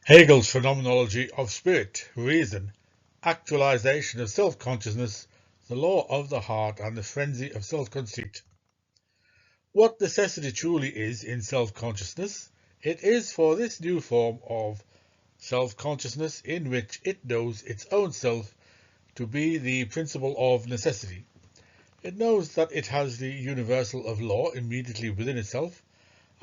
Hegel's phenomenology of spirit, reason, actualization of self-consciousness, the law of the heart and the frenzy of self-conceit. What necessity truly is in self-consciousness, it is for this new form of self-consciousness in which it knows its own self to be the principle of necessity. It knows that it has the universal of law immediately within itself,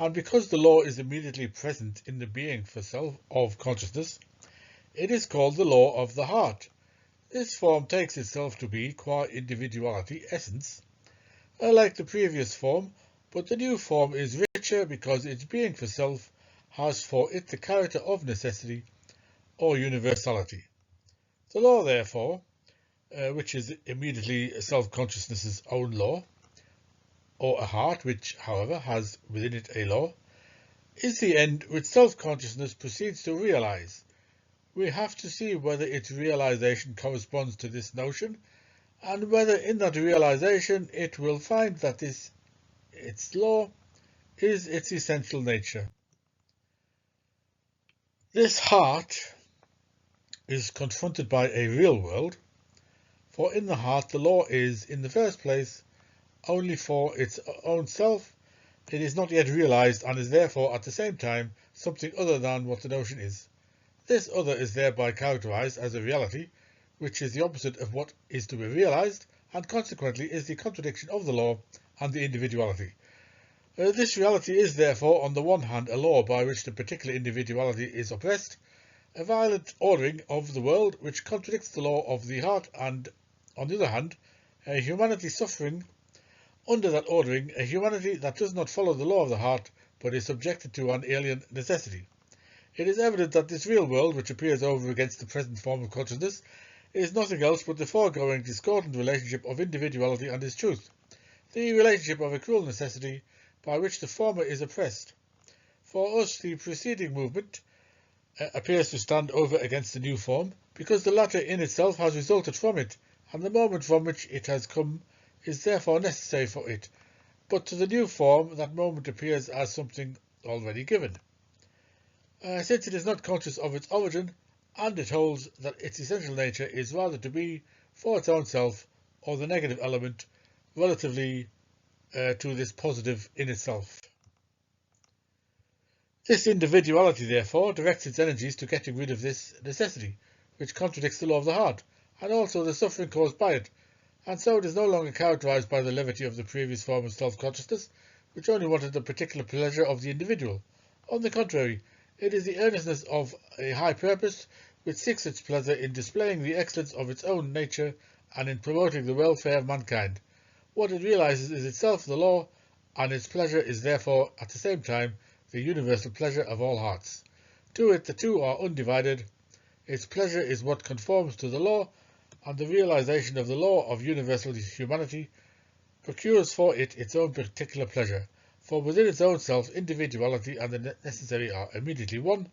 and because the law is immediately present in the being for self of consciousness, it is called the law of the heart. This form takes itself to be, qua individuality, essence, like the previous form, but the new form is richer because its being for self has for it the character of necessity or universality. The law, therefore, which is immediately self-consciousness's own law, or a heart which, however, has within it a law, is the end which self-consciousness proceeds to realize. We have to see whether its realization corresponds to this notion, and whether in that realization it will find that its law is its essential nature. This heart is confronted by a real world, for in the heart the law is, in the first place, only for its own self. It is not yet realized and is therefore at the same time something other than what the notion is. This other is thereby characterized as a reality, which is the opposite of what is to be realized, and consequently is the contradiction of the law and the individuality. This reality is therefore on the one hand a law by which the particular individuality is oppressed, a violent ordering of the world which contradicts the law of the heart, and on the other hand a humanity suffering under that ordering, a humanity that does not follow the law of the heart but is subjected to an alien necessity. It is evident that this real world, which appears over against the present form of consciousness, is nothing else but the foregoing discordant relationship of individuality and its truth, the relationship of a cruel necessity by which the former is oppressed. For us, the preceding movement appears to stand over against the new form, because the latter in itself has resulted from it, and the moment from which it has come is therefore necessary for it, but to the new form that moment appears as something already given. Since it is not conscious of its origin, and it holds that its essential nature is rather to be for its own self, or the negative element, relatively to this positive in itself. This individuality, therefore, directs its energies to getting rid of this necessity, which contradicts the law of the heart, and also the suffering caused by it, and so it is no longer characterized by the levity of the previous form of self-consciousness, which only wanted the particular pleasure of the individual. On the contrary, it is the earnestness of a high purpose which seeks its pleasure in displaying the excellence of its own nature and in promoting the welfare of mankind. What it realizes is itself the law, and its pleasure is therefore at the same time the universal pleasure of all hearts. To it the two are undivided. Its pleasure is what conforms to the law, and the realization of the law of universal humanity procures for it its own particular pleasure. For within its own self, individuality and the necessary are immediately one.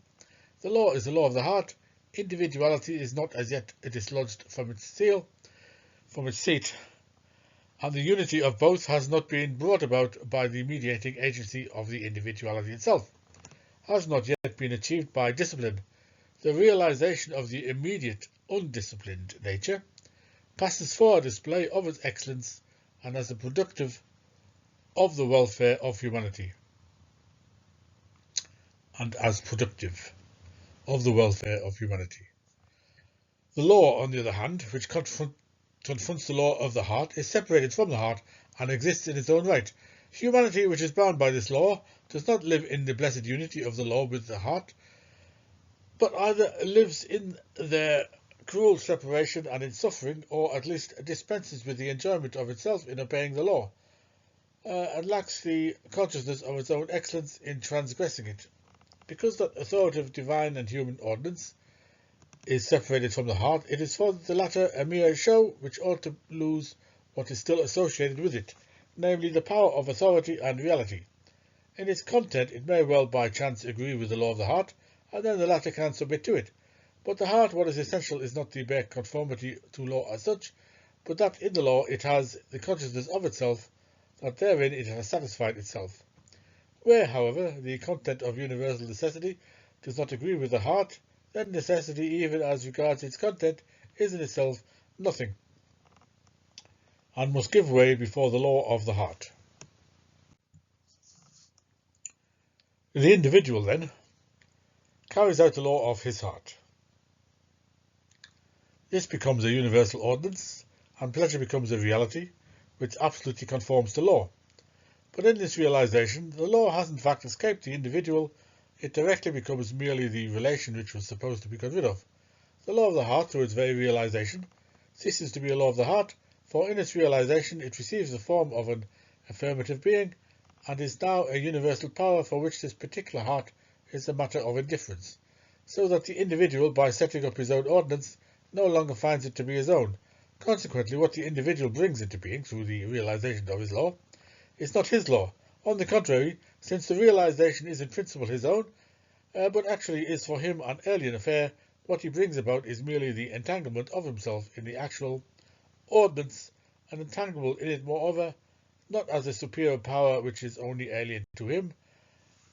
The law is the law of the heart. Individuality is not as yet dislodged from its seat, and the unity of both has not been brought about by the mediating agency of the individuality itself, has not yet been achieved by discipline. The realization of the immediate, undisciplined nature passes for a display of its excellence and as a productive of the welfare of humanity, and as productive of the welfare of humanity. The law, on the other hand, which confronts the law of the heart, is separated from the heart and exists in its own right. Humanity, which is bound by this law, does not live in the blessed unity of the law with the heart, but either lives in their cruel separation and in suffering, or at least dispenses with the enjoyment of itself in obeying the law, and lacks the consciousness of its own excellence in transgressing it. Because that authoritative divine and human ordinance is separated from the heart, it is for the latter a mere show which ought to lose what is still associated with it, namely the power of authority and reality. In its content it may well by chance agree with the law of the heart, and then the latter can submit to it. But the heart, what is essential, is not the bare conformity to law as such, but that in the law it has the consciousness of itself, that therein it has satisfied itself. Where, however, the content of universal necessity does not agree with the heart, then necessity, even as regards its content, is in itself nothing, and must give way before the law of the heart. The individual, then, carries out the law of his heart. This becomes a universal ordinance, and pleasure becomes a reality, which absolutely conforms to law. But in this realization, the law has in fact escaped the individual. It directly becomes merely the relation which was supposed to be got rid of. The law of the heart, through its very realization, ceases to be a law of the heart, for in its realization it receives the form of an affirmative being, and is now a universal power for which this particular heart is a matter of indifference, so that the individual, by setting up his own ordinance, no longer finds it to be his own. Consequently, what the individual brings into being through the realization of his law is not his law. On the contrary, since the realization is in principle his own, but actually is for him an alien affair, what he brings about is merely the entanglement of himself in the actual ordinance, and entangled in it, moreover, not as a superior power which is only alien to him,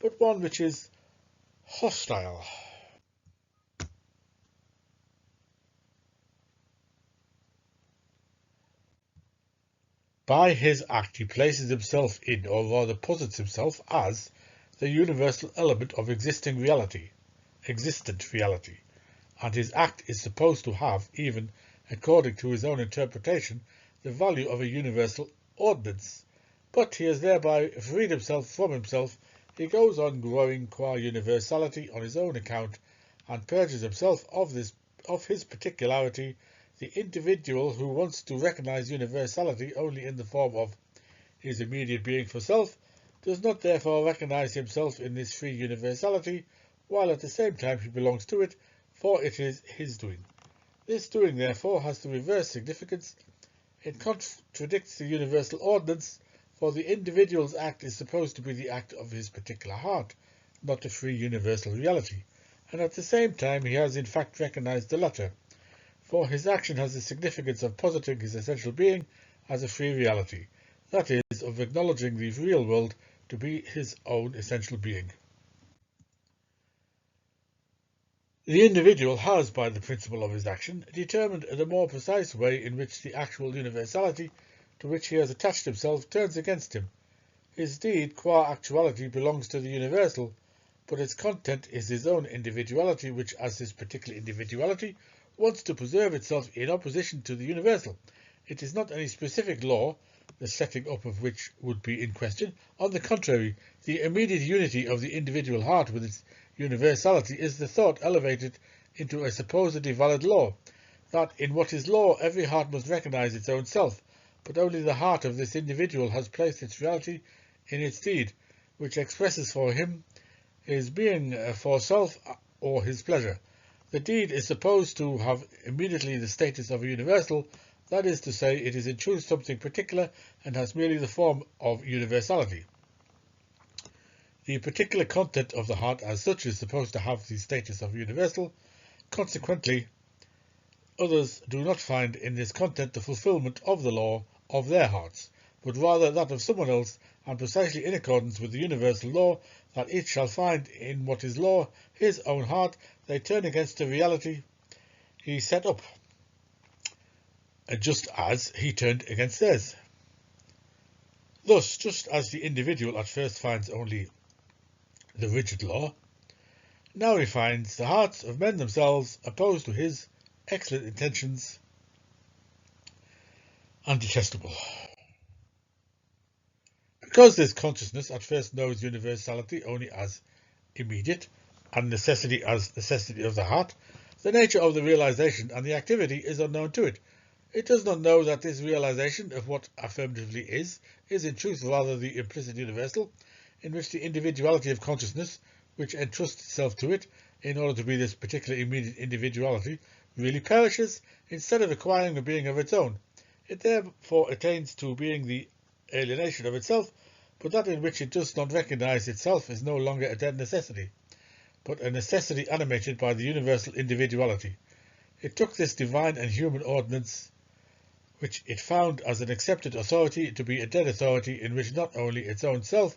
but one which is hostile. By his act he places himself in, or rather posits himself as, the universal element of existent reality, and his act is supposed to have, even according to his own interpretation, the value of a universal ordinance. But he has thereby freed himself from himself. He goes on growing qua universality on his own account, and purges himself of his particularity. The individual who wants to recognize universality only in the form of his immediate being for self does not therefore recognize himself in this free universality, while at the same time he belongs to it, for it is his doing. This doing, therefore, has the reverse significance. It contradicts the universal ordinance, for the individual's act is supposed to be the act of his particular heart, not the free universal reality, and at the same time he has in fact recognized the latter, for his action has the significance of positing his essential being as a free reality, that is, of acknowledging the real world to be his own essential being. The individual has, by the principle of his action, determined the more precise way in which the actual universality to which he has attached himself turns against him. His deed, qua actuality, belongs to the universal, but its content is his own individuality, which, as his particular individuality, wants to preserve itself in opposition to the universal. It is not any specific law, the setting up of which would be in question. On the contrary, the immediate unity of the individual heart with its universality is the thought elevated into a supposedly valid law, that in what is law every heart must recognize its own self, but only the heart of this individual has placed its reality in its deed, which expresses for him his being for self or his pleasure. The deed is supposed to have immediately the status of a universal, that is to say, it is in truth something particular and has merely the form of universality. The particular content of the heart as such is supposed to have the status of universal. Consequently, others do not find in this content the fulfillment of the law of their hearts, but rather that of someone else, and precisely in accordance with the universal law that each shall find in what is law his own heart, they turn against the reality he set up, just as he turned against theirs. Thus, just as the individual at first finds only the rigid law, now he finds the hearts of men themselves opposed to his excellent intentions and detestable. Because this consciousness at first knows universality only as immediate, and necessity as necessity of the heart, the nature of the realization and the activity is unknown to it. It does not know that this realization of what affirmatively is in truth rather the implicit universal, in which the individuality of consciousness, which entrusts itself to it in order to be this particular immediate individuality, really perishes, instead of acquiring a being of its own. It therefore attains to being the alienation of itself, but that in which it does not recognize itself is no longer a dead necessity, but a necessity animated by the universal individuality. It took this divine and human ordinance, which it found as an accepted authority, to be a dead authority in which not only its own self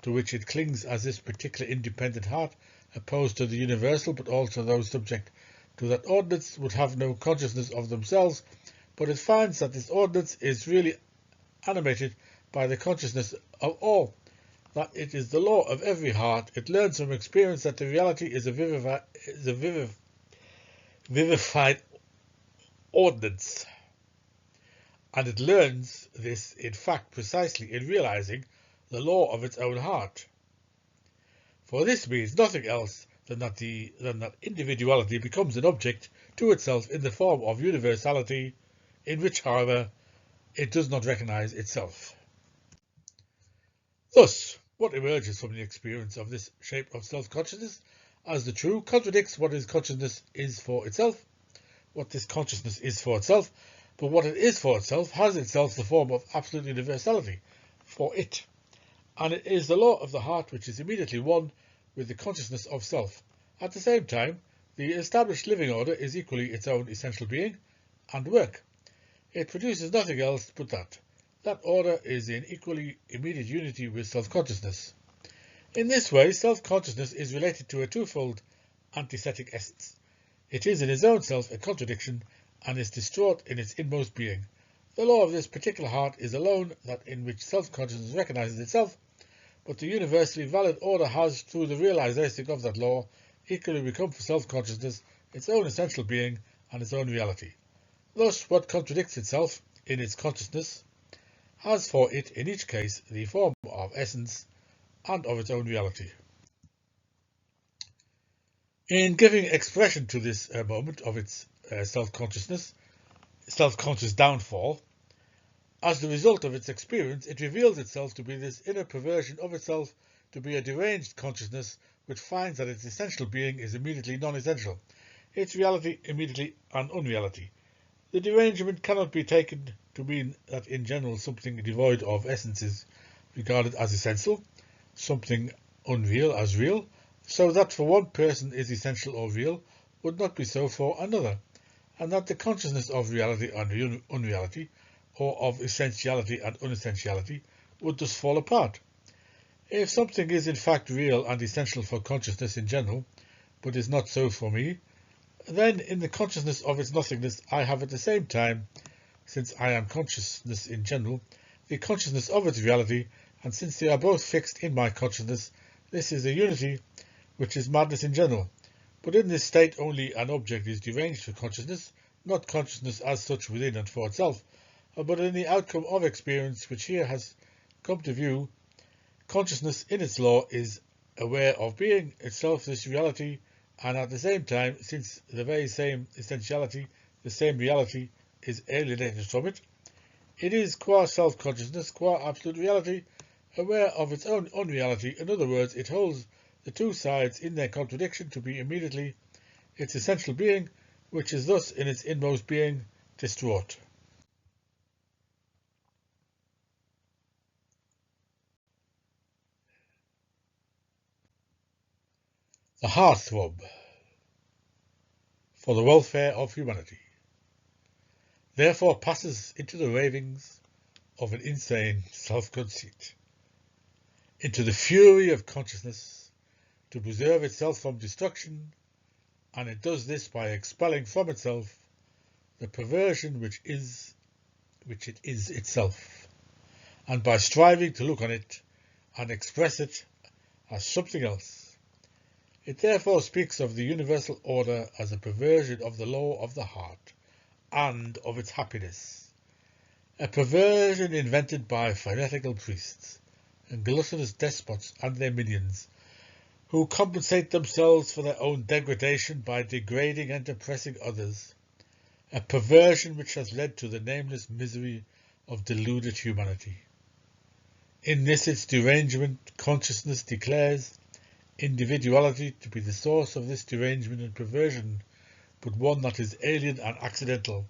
to which it clings as this particular independent heart, opposed to the universal, but also those subject to that ordinance, would have no consciousness of themselves, but it finds that this ordinance is really animated by the consciousness of all, that it is the law of every heart. It learns from experience that the reality is a vivified ordinance, and it learns this, in fact, precisely in realizing the law of its own heart. For this means nothing else than that individuality becomes an object to itself in the form of universality, in which, however, it does not recognize itself. Thus, what emerges from the experience of this shape of self-consciousness as the true contradicts what this consciousness is for itself, but what it is for itself has itself the form of absolute universality for it, and it is the law of the heart which is immediately one with the consciousness of self. At the same time, the established living order is equally its own essential being and work. It produces nothing else but that. That order is in equally immediate unity with self-consciousness. In this way, self-consciousness is related to a twofold antithetic essence. It is in its own self a contradiction, and is distraught in its inmost being. The law of this particular heart is alone that in which self-consciousness recognizes itself, but the universally valid order has, through the realization of that law, equally become for self-consciousness its own essential being and its own reality. Thus, what contradicts itself in its consciousness has for it in each case the form of essence and of its own reality. In giving expression to this moment of its self-conscious downfall, as the result of its experience, it reveals itself to be this inner perversion of itself, to be a deranged consciousness which finds that its essential being is immediately non-essential, its reality immediately an unreality. The derangement cannot be taken to mean that in general something devoid of essence is regarded as essential, something unreal as real, so that for one person is essential or real would not be so for another, and that the consciousness of reality and unreality, or of essentiality and unessentiality, would thus fall apart. If something is in fact real and essential for consciousness in general, but is not so for me, then in the consciousness of its nothingness I have at the same time, since I am consciousness in general, the consciousness of its reality, and since they are both fixed in my consciousness, this is a unity which is madness in general. But in this state only an object is deranged for consciousness, not consciousness as such within and for itself, but in the outcome of experience which here has come to view, consciousness in its law is aware of being itself this reality, and at the same time, since the very same essentiality, the same reality, is alienated from it, it is qua self-consciousness, qua absolute reality, aware of its own unreality. In other words, it holds the two sides in their contradiction to be immediately its essential being, which is thus in its inmost being distraught. The heartthrob for the welfare of humanity therefore passes into the ravings of an insane self-conceit, into the fury of consciousness to preserve itself from destruction, and it does this by expelling from itself the perversion which it is itself, and by striving to look on it and express it as something else. It therefore speaks of the universal order as a perversion of the law of the heart and of its happiness, a perversion invented by fanatical priests and gluttonous despots and their minions, who compensate themselves for their own degradation by degrading and oppressing others, a perversion which has led to the nameless misery of deluded humanity. In this its derangement, consciousness declares individuality to be the source of this derangement and perversion, but one that is alien and accidental.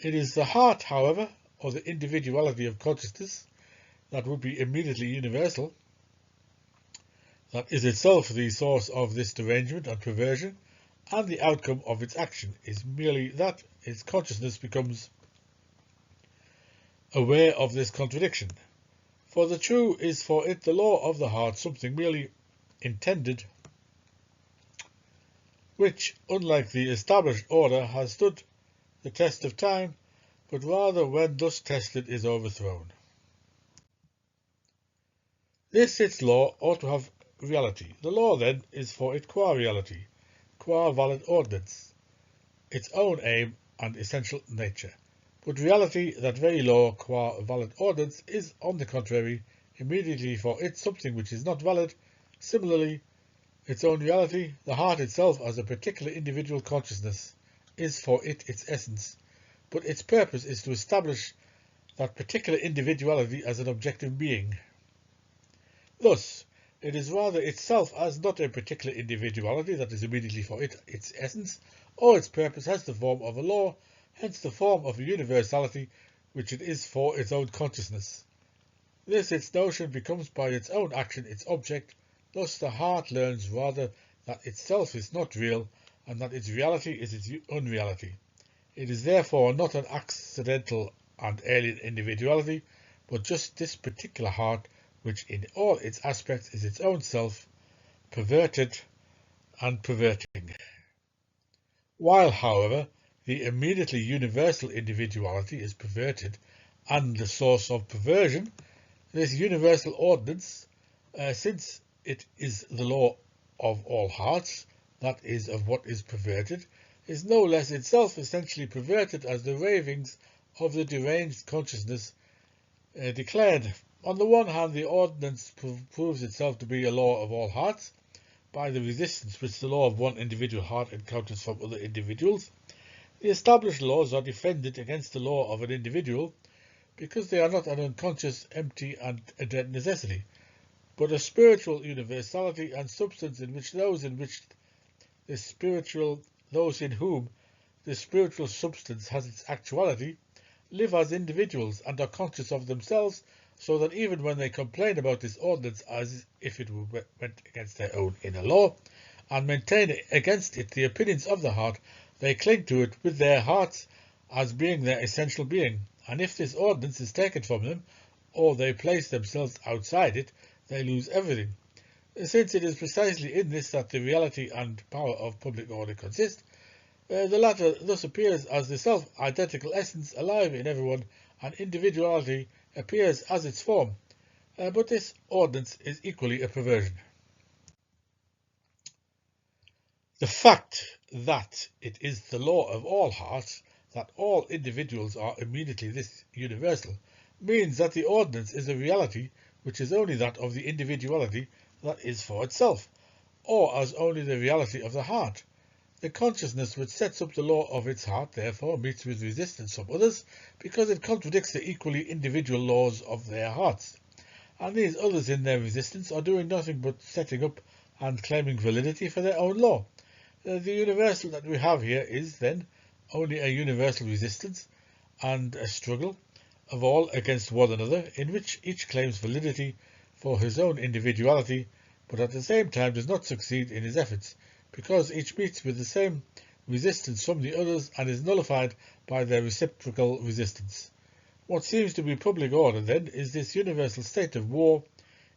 It is the heart, however, or the individuality of consciousness, that would be immediately universal, that is itself the source of this derangement and perversion, and the outcome of its action is merely that its consciousness becomes aware of this contradiction. For the true is for it the law of the heart, something merely intended, which, unlike the established order, has stood the test of time, but rather when thus tested is overthrown. This its law ought to have reality. The law then is for it qua reality, qua valid ordinance, its own aim and essential nature. But reality, that very law qua valid ordinance, is, on the contrary, immediately for it something which is not valid. Similarly, its own reality, the heart itself as a particular individual consciousness, is for it its essence, but its purpose is to establish that particular individuality as an objective being. Thus, it is rather itself as not a particular individuality that is immediately for it its essence, or its purpose has the form of a law, hence the form of a universality which it is for its own consciousness. This its notion becomes by its own action its object. Thus the heart learns rather that itself is not real, and that its reality is its unreality. It is therefore not an accidental and alien individuality, but just this particular heart, which in all its aspects is its own self, perverted and perverting. While, however, the immediately universal individuality is perverted and the source of perversion, this universal ordinance, since it is the law of all hearts, that is, of what is perverted, is no less itself essentially perverted as the ravings of the deranged consciousness declared. On the one hand, the ordinance proves itself to be a law of all hearts by the resistance which the law of one individual heart encounters from other individuals. The established laws are defended against the law of an individual because they are not an unconscious, empty and a dead necessity, but a spiritual universality and substance in which those in whom the spiritual substance has its actuality live as individuals and are conscious of themselves, so that even when they complain about this ordinance as if it went against their own inner law, and maintain against it the opinions of the heart, they cling to it with their hearts as being their essential being, and if this ordinance is taken from them, or they place themselves outside it, they lose everything. Since it is precisely in this that the reality and power of public order consist, the latter thus appears as the self-identical essence alive in everyone, and individuality appears as its form, but this ordinance is equally a perversion. The fact that it is the law of all hearts that all individuals are immediately this universal means that the ordinance is a reality which is only that of the individuality that is for itself, or as only the reality of the heart. The consciousness which sets up the law of its heart, therefore, meets with resistance from others, because it contradicts the equally individual laws of their hearts. And these others in their resistance are doing nothing but setting up and claiming validity for their own law. The universal that we have here is, then, only a universal resistance and a struggle of all against one another, in which each claims validity for his own individuality, but at the same time does not succeed in his efforts, because each meets with the same resistance from the others and is nullified by their reciprocal resistance. What seems to be public order, then, is this universal state of war,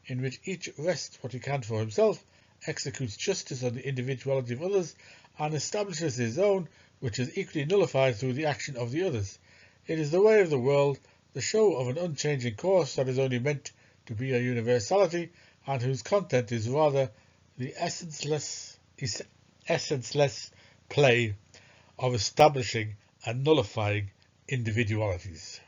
in which each wrests what he can for himself, executes justice on the individuality of others, and establishes his own, which is equally nullified through the action of the others. It is the way of the world, the show of an unchanging course that is only meant to be a universality, and whose content is rather the essenceless play of establishing and nullifying individualities.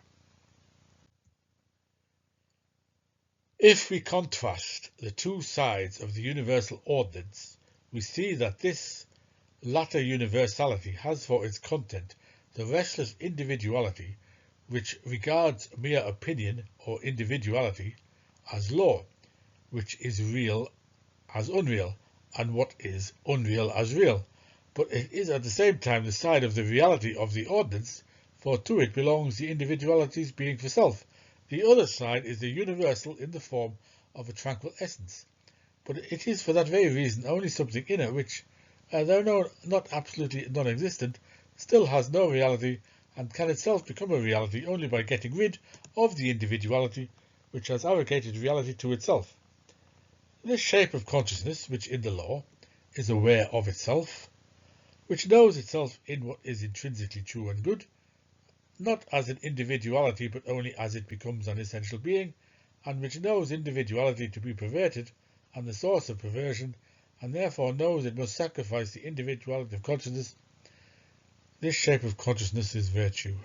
If we contrast the two sides of the universal ordinance, we see that this latter universality has for its content the restless individuality which regards mere opinion or individuality as law, which is real as unreal, and what is unreal as real. But it is at the same time the side of the reality of the ordinance, for to it belongs the individuality's being for self. The other side is the universal in the form of a tranquil essence. But it is for that very reason only something inner which, though not absolutely non-existent, still has no reality, and can itself become a reality only by getting rid of the individuality which has arrogated reality to itself. This shape of consciousness, which in the law is aware of itself, which knows itself in what is intrinsically true and good, not as an individuality but only as it becomes an essential being, and which knows individuality to be perverted and the source of perversion, and therefore knows it must sacrifice the individuality of consciousness. This shape of consciousness is virtue.